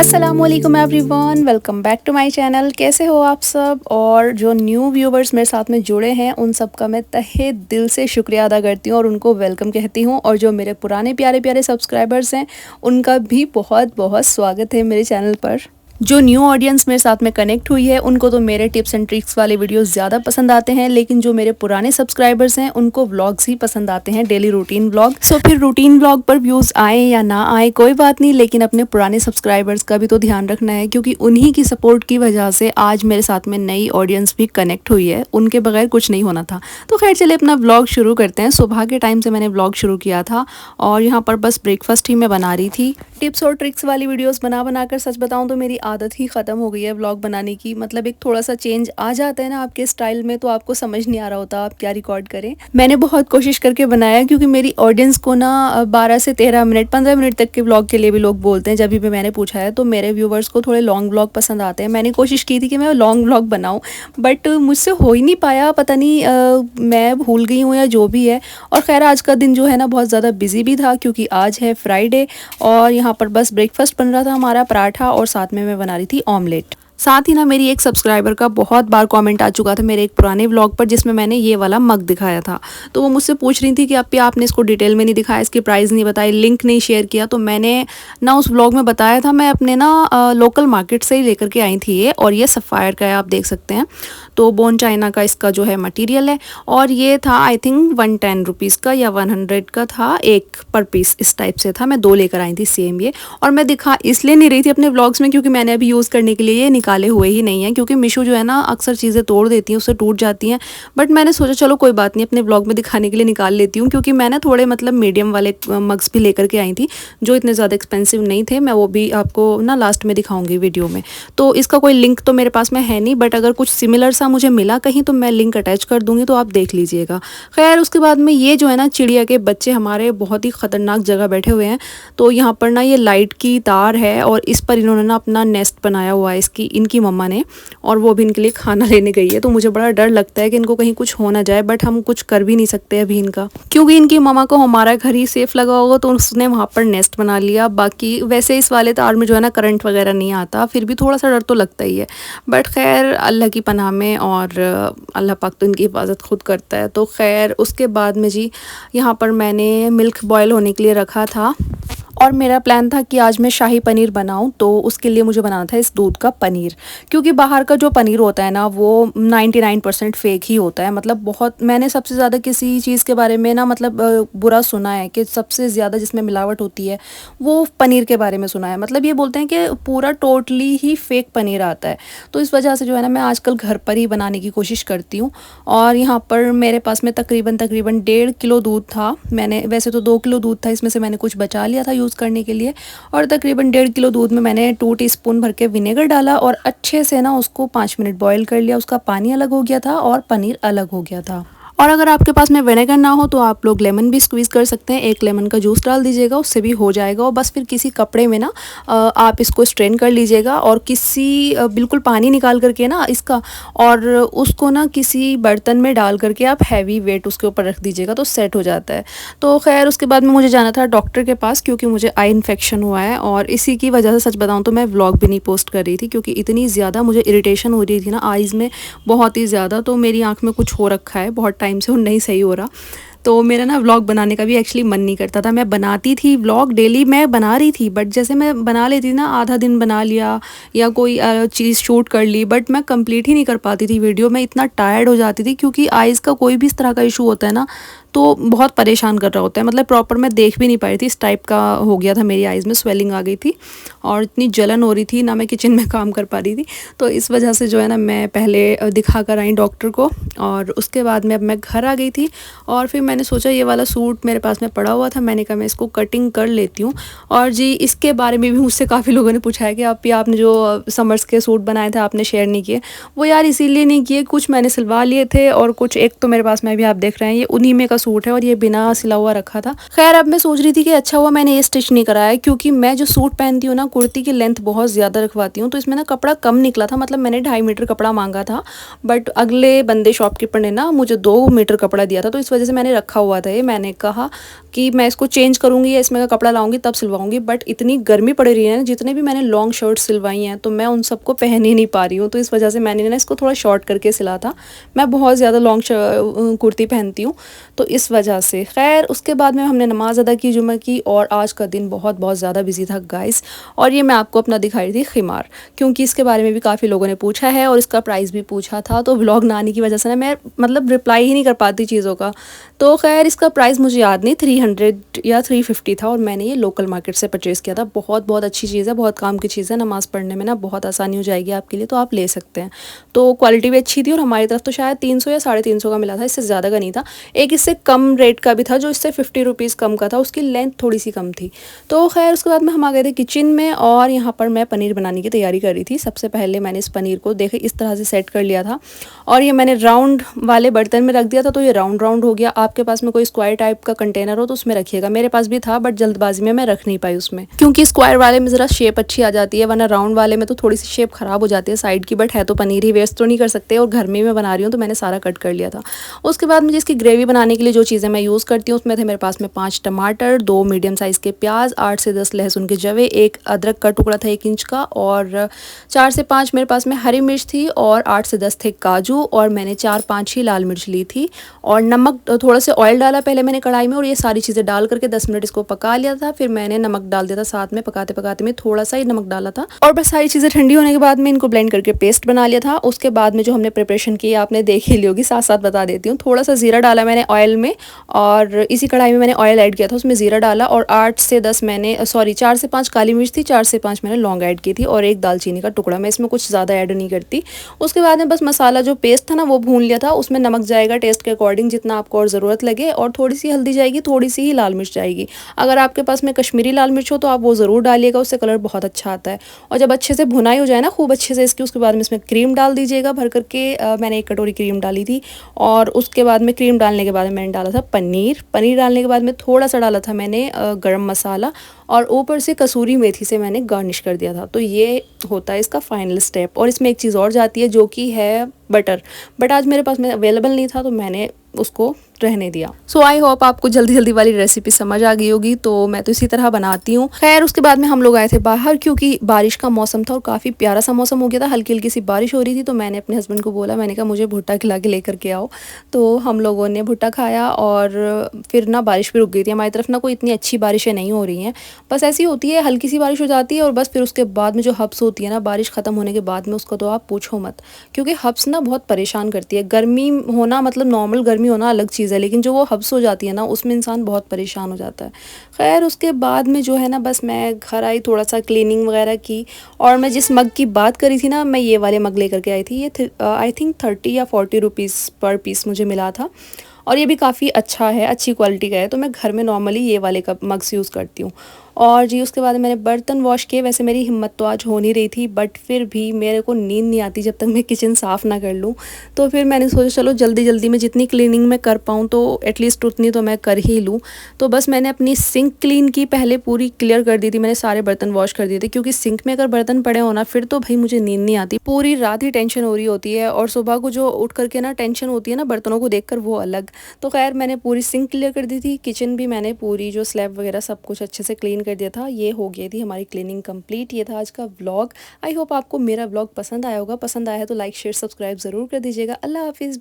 अस्सलामुअलैकुम everyone, welcome back to my channel. कैसे हो आप सब? और जो न्यू व्यूवर्स मेरे साथ में जुड़े हैं उन सब का मैं तहे दिल से शुक्रिया अदा करती हूँ और उनको वेलकम कहती हूँ। और जो मेरे पुराने प्यारे प्यारे सब्सक्राइबर्स हैं उनका भी बहुत बहुत स्वागत है मेरे चैनल पर। जो न्यू ऑडियंस मेरे साथ में कनेक्ट हुई है उनको तो मेरे टिप्स एंड ट्रिक्स वाले वीडियोस ज़्यादा पसंद आते हैं, लेकिन जो मेरे पुराने सब्सक्राइबर्स हैं उनको व्लॉग्स ही पसंद आते हैं, डेली रूटीन व्लॉग। सो फिर रूटीन व्लॉग पर व्यूज़ आए या ना आए कोई बात नहीं, लेकिन अपने पुराने सब्सक्राइबर्स का भी तो ध्यान रखना है, क्योंकि उन्हीं की सपोर्ट की वजह से आज मेरे साथ में नई ऑडियंस भी कनेक्ट हुई है। उनके बगैर कुछ नहीं होना था। तो खैर चले अपना व्लॉग शुरू करते हैं। सुबह के टाइम से मैंने व्लॉग शुरू किया था और यहाँ पर बस ब्रेकफास्ट ही मैं बना रही थी। टिप्स और ट्रिक्स वाली वीडियोस बना बनाकर सच बताऊं तो मेरी आदत ही ख़त्म हो गई है व्लॉग बनाने की। मतलब एक थोड़ा सा चेंज आ जाता है ना आपके स्टाइल में, तो आपको समझ नहीं आ रहा होता आप क्या रिकॉर्ड करें। मैंने बहुत कोशिश करके बनाया, क्योंकि मेरी ऑडियंस को ना 12 से 13 मिनट 15 मिनट तक के व्लॉग के लिए भी लोग बोलते हैं। जब भी मैंने पूछा है तो मेरे व्यूवर्स को थोड़े लॉन्ग व्लॉग पसंद आते हैं। मैंने कोशिश की थी कि मैं लॉन्ग व्लॉग बनाऊँ, बट मुझसे हो ही नहीं पाया। पता नहीं मैं भूल गई हूँ या जो भी है। और खैर आज का दिन जो है ना बहुत ज़्यादा बिजी भी था, क्योंकि आज है फ्राइडे और यहाँ पर बस ब्रेकफास्ट बन रहा था हमारा, पराठा, और साथ में मैं बना रही थी ऑमलेट। साथ ही ना मेरी एक सब्सक्राइबर का बहुत बार कमेंट आ चुका था मेरे एक पुराने व्लॉग पर, जिसमें मैंने ये वाला मग दिखाया था। तो वो मुझसे पूछ रही थी कि अब आपने इसको डिटेल में नहीं दिखाया, इसकी प्राइस नहीं बताई, लिंक नहीं शेयर किया। तो मैंने ना उस व्लॉग में बताया था, मैं अपने ना लोकल मार्केट से ही लेकर के आई थी ये, और ये सफ़ायर का है, आप देख सकते हैं। तो बोन चाइना का इसका जो है मटीरियल है, और ये था आई थिंक 110 रुपीज़ का या 100 का था एक पर पीस, इस टाइप से था। मैं 2 लेकर आई थी सेम ये। और मैं दिखा इसलिए नहीं रही थी अपने व्लॉग्स में, क्योंकि मैंने अभी यूज़ करने के लिए ये निकाले हुए ही नहीं है, क्योंकि मिशू जो है ना अक्सर चीज़ें तोड़ देती हैं, उससे टूट जाती हैं। बट मैंने सोचा चलो कोई बात नहीं, अपने व्लॉग में दिखाने के लिए निकाल लेती हूँ, क्योंकि मैंने थोड़े मतलब मीडियम वाले मग्स भी लेकर के आई थी जो इतने ज़्यादा एक्सपेंसिव नहीं थे। मैं वो भी आपको ना लास्ट में दिखाऊंगी वीडियो में। तो इसका कोई लिंक तो मेरे पास में है नहीं, बट अगर कुछ सिमिलर सा मुझे मिला कहीं तो मैं लिंक अटैच कर दूंगी, तो आप देख लीजिएगा। खैर उसके बाद में ये जो है ना चिड़िया के बच्चे हमारे बहुत ही ख़तरनाक जगह बैठे हुए हैं। तो यहाँ पर ना ये लाइट की तार है और इस पर इन्होंने ना अपना नेस्ट बनाया हुआ है, इसकी इनकी मम्मा ने, और वो भी इनके लिए खाना लेने गई है। तो मुझे बड़ा डर लगता है कि इनको कहीं कुछ हो ना जाए, बट हम कुछ कर भी नहीं सकते अभी इनका, क्योंकि इनकी मम्मा को हमारा घर ही सेफ लगा होगा, तो उसने वहाँ पर नेस्ट बना लिया। बाकी वैसे इस वाले तार में जो है ना करंट वगैरह नहीं आता, फिर भी थोड़ा सा डर तो लगता ही है। बट खैर अल्लाह की पनाह में, और अल्लाह पाक तो इनकी हिफाजत खुद करता है। तो खैर उसके बाद में जी यहाँ पर मैंने मिल्क बॉयल होने के लिए रखा था, और मेरा प्लान था कि आज मैं शाही पनीर बनाऊं। तो उसके लिए मुझे बनाना था इस दूध का पनीर, क्योंकि बाहर का जो पनीर होता है ना वो 99% फेक ही होता है। मतलब बहुत, मैंने सबसे ज़्यादा किसी चीज़ के बारे में ना मतलब बुरा सुना है कि सबसे ज़्यादा जिसमें मिलावट होती है वो पनीर के बारे में सुना है। मतलब ये बोलते हैं कि पूरा टोटली ही फेक पनीर आता है। तो इस वजह से जो है ना मैं आजकल घर पर ही बनाने की कोशिश करती हूँ। और यहाँ पर मेरे पास में तकरीबन 1.5 किलो दूध था। मैंने वैसे तो 2 किलो दूध था, इसमें से मैंने कुछ बचा लिया था यूज़ करने के लिए। और तकरीबन 1.5 किलो दूध में मैंने 2 टीस्पून भर के विनेगर डाला और अच्छे से ना उसको 5 मिनट बॉईल कर लिया। उसका पानी अलग हो गया था और पनीर अलग हो गया था। और अगर आपके पास में विनेगर ना हो तो आप लोग लेमन भी स्क्वीज़ कर सकते हैं। 1 लेमन का जूस डाल दीजिएगा, उससे भी हो जाएगा। और बस फिर किसी कपड़े में ना आप इसको स्ट्रेन कर लीजिएगा, और किसी बिल्कुल पानी निकाल करके ना इसका, और उसको ना किसी बर्तन में डाल करके आप हैवी वेट उसके ऊपर रख दीजिएगा, तो सेट हो जाता है। तो खैर उसके बाद में मुझे जाना था डॉक्टर के पास, क्योंकि मुझे आई इन्फेक्शन हुआ है, और इसी की वजह से सच बताऊँ तो मैं व्लॉग भी नहीं पोस्ट कर रही थी, क्योंकि इतनी ज़्यादा मुझे इरिटेशन हो रही थी ना आइज़ में, बहुत ही ज़्यादा। तो मेरी आँख में कुछ हो रखा है बहुत टाइम से, वो नहीं सही हो रहा। तो मेरा ना व्लॉग बनाने का भी एक्चुअली मन नहीं करता था। मैं बनाती थी व्लॉग, डेली मैं बना रही थी, बट जैसे मैं बना लेती ना, आधा दिन बना लिया या कोई चीज़ शूट कर ली, बट मैं कंप्लीट ही नहीं कर पाती थी वीडियो। मैं इतना टायर्ड हो जाती थी, क्योंकि आइज़ का कोई भी इस तरह का इशू होता है ना तो बहुत परेशान कर रहा होता है। मतलब प्रॉपर मैं देख भी नहीं पा रही थी, इस टाइप का हो गया था मेरी आइज़ में, स्वेलिंग आ गई थी और इतनी जलन हो रही थी ना, मैं किचन में काम कर पा रही थी। तो इस वजह से जो है ना मैं पहले दिखा कर आई डॉक्टर को, और उसके बाद में अब मैं घर आ गई थी। और फिर मैंने सोचा ये वाला सूट मेरे पास में पड़ा हुआ था, मैंने कहा मैं इसको कटिंग कर लेती हूँ। और जी इसके बारे में भी मुझसे काफ़ी लोगों ने पूछा है कि आपने जो समर्स के सूट बनाए थे आपने शेयर नहीं किए। वो यार इसीलिए नहीं किए, कुछ मैंने सिलवा लिए थे और कुछ, एक तो मेरे पास में भी आप देख रहे हैं ये उन्हीं में का सूट है और ये बिना सिला हुआ रखा था। खैर अब मैं सोच रही थी कि अच्छा हुआ मैंने ये स्टिच नहीं कराया, क्योंकि मैं जो सूट पहनती हूँ ना कुर्ती की लेंथ बहुत ज़्यादा रखवाती हूँ, तो इसमें ना कपड़ा कम निकला था। मतलब मैंने 2.5 मीटर कपड़ा मांगा था, बट अगले बंदे शॉपकीपर ने ना मुझे 2 मीटर कपड़ा दिया था, तो इस वजह से मैंने रखा हुआ था ये। मैंने कहा कि मैं इसको चेंज करूँगी या इसमें का कपड़ा लाऊंगी तब सिलवाऊंगी, बट इतनी गर्मी पड़ रही है ना, जितने भी मैंने लॉन्ग शर्ट सिलवाई हैं तो मैं उन सबको पहन ही नहीं पा रही हूँ, तो इस वजह से मैंने ना इसको थोड़ा शॉर्ट करके सिला था। मैं बहुत ज़्यादा लॉन्ग कुर्ती पहनती हूँ, तो इस वजह से। खैर उसके बाद में हमने नमाज़ अदा की जुम्मे की, और आज का दिन बहुत बहुत ज़्यादा बिजी था गाइस। और ये मैं आपको अपना दिखा रही थी खिमार, क्योंकि इसके बारे में भी काफ़ी लोगों ने पूछा है और इसका प्राइस भी पूछा था, तो व्लॉग ना आने की वजह से ना मैं मतलब रिप्लाई ही नहीं कर पाती चीज़ों का। तो खैर इसका प्राइस मुझे याद नहीं, 300 या 350 था, और मैंने ये लोकल मार्केट से परचेज़ किया था। बहुत बहुत अच्छी चीज़ है, बहुत काम की चीज़ है, नमाज़ पढ़ने में ना बहुत आसानी हो जाएगी आपके लिए, तो आप ले सकते हैं। तो क्वालिटी भी अच्छी थी, और हमारी तरफ तो शायद 300 या 350 का मिला था, इससे ज़्यादा का नहीं था। एक इससे कम रेट का भी था जो इससे 50 रुपीज़ कम का था, उसकी लेंथ थोड़ी सी कम थी। तो खैर उसके बाद में हम आ गए थे किचन में, और यहाँ पर मैं पनीर बनाने की तैयारी कर रही थी। सबसे पहले मैंने इस पनीर को देखे इस तरह से सेट कर लिया था, और ये मैंने राउंड वाले बर्तन में रख दिया था, तो ये राउंड राउंड हो गया। आपके पास में कोई स्क्वायर टाइप का कंटेनर हो तो उसमें रखिएगा, मेरे पास भी था बट जल्दबाजी में मैं रख नहीं पाई उसमें, क्योंकि स्क्वायर वाले में ज़रा शेप अच्छी आ जाती है, वरना राउंड वाले में तो थोड़ी सी शेप ख़राब हो जाती है साइड की। बट है तो पनीर ही, वेस्ट तो नहीं कर सकते, और घर में मैं बना रही हूँ तो मैंने सारा कट कर लिया था। उसके बाद मुझे इसकी ग्रेवी बनाने के लिए जो चीज़ें मैं यूज़ करती हूँ उसमें थे मेरे पास में 5 टमाटर, 2 मीडियम साइज़ के प्याज, 8 से 10 लहसुन के जवे, एक अदरक का टुकड़ा था 1 इंच का, और 4 से 5 मेरे पास में हरी मिर्च थी, और 8 से 10 थे काजू, और मैंने 4-5 ही लाल मिर्च ली थी, और नमक, थोड़ा सा ऑयल डाला पहले मैंने कढ़ाई में, और ये सारी चीज़ें डाल करके 10 मिनट इसको पका लिया था। फिर मैंने नमक डाल दिया था साथ में, पकाते पकाते में थोड़ा सा ही नमक डाला था, और बस सारी चीज़ें ठंडी होने के बाद में इनको ब्लेंड करके पेस्ट बना लिया था। उसके बाद में जो हमने प्रिपरेशन की आपने देख ही ली होगी, साथ साथ बता देती हूँ। थोड़ा सा ज़ीरा डाला मैंने ऑयल में, और इसी कढ़ाई में मैंने ऑयल ऐड किया था, उसमें ज़ीरा डाला, और 8 से 10 मैंने 4 से 5 काली मिर्च थी, 4 से 5 मैंने लौंग ऐड की थी, और एक दालचीनी का टुकड़ा। मैं इसमें कुछ ज़्यादा ऐड नहीं करती। उसके बाद में बस मसाला जो पेस्ट था ना वो भून लिया था, उसमें नमक जाएगा टेस्ट के अकॉर्डिंग जितना आपको और ज़रूरत लगे, और थोड़ी सी हल्दी जाएगी, थोड़ी सी ही लाल मिर्च जाएगी। अगर आपके पास में कश्मीरी लाल मिर्च हो तो आप वो ज़रूर डालिएगा, उससे कलर बहुत अच्छा आता है। और जब अच्छे से भुनाई हो जाए ना खूब अच्छे से इसकी, उसके बाद में इसमें क्रीम डाल दीजिएगा भर करके। मैंने 1 कटोरी क्रीम डाली थी, और उसके बाद में क्रीम डालने के बाद में मैंने डाला था पनीर। पनीर डालने के बाद में थोड़ा सा डाला था मैंने गरम मसाला, और ऊपर से कसूरी मेथी से मैंने गार्निश कर दिया था। तो ये होता है इसका फाइनल स्टेप। और इसमें एक चीज़ और जाती है जो कि है बटर, बट आज मेरे पास में अवेलेबल नहीं था तो मैंने उसको रहने दिया। सो आई होप आपको जल्दी जल्दी वाली रेसिपी समझ आ गई होगी, तो मैं तो इसी तरह बनाती हूँ। खैर उसके बाद में हम लोग आए थे बाहर, क्योंकि बारिश का मौसम था और काफ़ी प्यारा सा मौसम हो गया था, हल्की हल्की सी बारिश हो रही थी। तो मैंने अपने हस्बैंड को बोला, मैंने कहा मुझे भुट्टा खिला के लेकर के आओ। तो हम लोगों ने भुट्टा खाया, और फिर ना बारिश भी रुक गई थी। हमारी तरफ ना कोई इतनी अच्छी बारिशें नहीं हो रही हैं, बस ऐसी होती है, हल्की सी बारिश हो जाती है, और बस फिर उसके बाद में जो हब्स होती है ना बारिश ख़त्म होने के बाद में, उसको तो आप पूछो मत, क्योंकि हब्स ना बहुत परेशान करती है। गर्मी होना मतलब नॉर्मल गर्मी होना अलग चीज़ है, लेकिन जो वो हब्स हो जाती है ना उसमें इंसान बहुत परेशान हो जाता है। खैर उसके बाद में जो है ना बस मैं घर आई, थोड़ा सा क्लीनिंग वगैरह की, और मैं जिस मग की बात करी थी ना, मैं ये वाले मग लेकर के आई थी। ये आई थिंक 30 या 40 रुपीज़ पर पीस मुझे मिला था, और ये भी काफ़ी अच्छा है, अच्छी क्वालिटी का है। तो मैं घर में नॉर्मली ये वाले कप मग्स यूज़ करती हूँ। और जी उसके बाद मैंने बर्तन वॉश किए। वैसे मेरी हिम्मत तो आज हो नहीं रही थी, बट फिर भी मेरे को नींद नहीं आती जब तक मैं किचन साफ़ ना कर लूँ। तो फिर मैंने सोचा चलो जल्दी जल्दी में जितनी क्लीनिंग मैं कर पाऊँ तो एटलीस्ट उतनी तो मैं कर ही लूँ। तो बस मैंने अपनी सिंक क्लीन की, पहले पूरी क्लियर कर दी थी, मैंने सारे बर्तन वॉश कर दिए थे, क्योंकि सिंक में अगर बर्तन पड़े हो ना फिर तो भाई मुझे नींद नहीं आती, पूरी रात ही टेंशन हो रही होती है, और सुबह को जो उठ करके ना टेंशन होती है ना बर्तनों को देखकर, वो अलग। तो खैर मैंने पूरी सिंक क्लियर कर दी थी, किचन भी मैंने पूरी जो स्लैब वगैरह सब कुछ अच्छे से क्लीन कर दिया था। ये हो गई थी हमारी क्लीनिंग कंप्लीट। ये था आज का व्लॉग। आई होप आपको मेरा व्लॉग पसंद आया होगा। पसंद आया है तो लाइक शेयर सब्सक्राइब ज़रूर कर दीजिएगा। अल्लाह हाफिज़।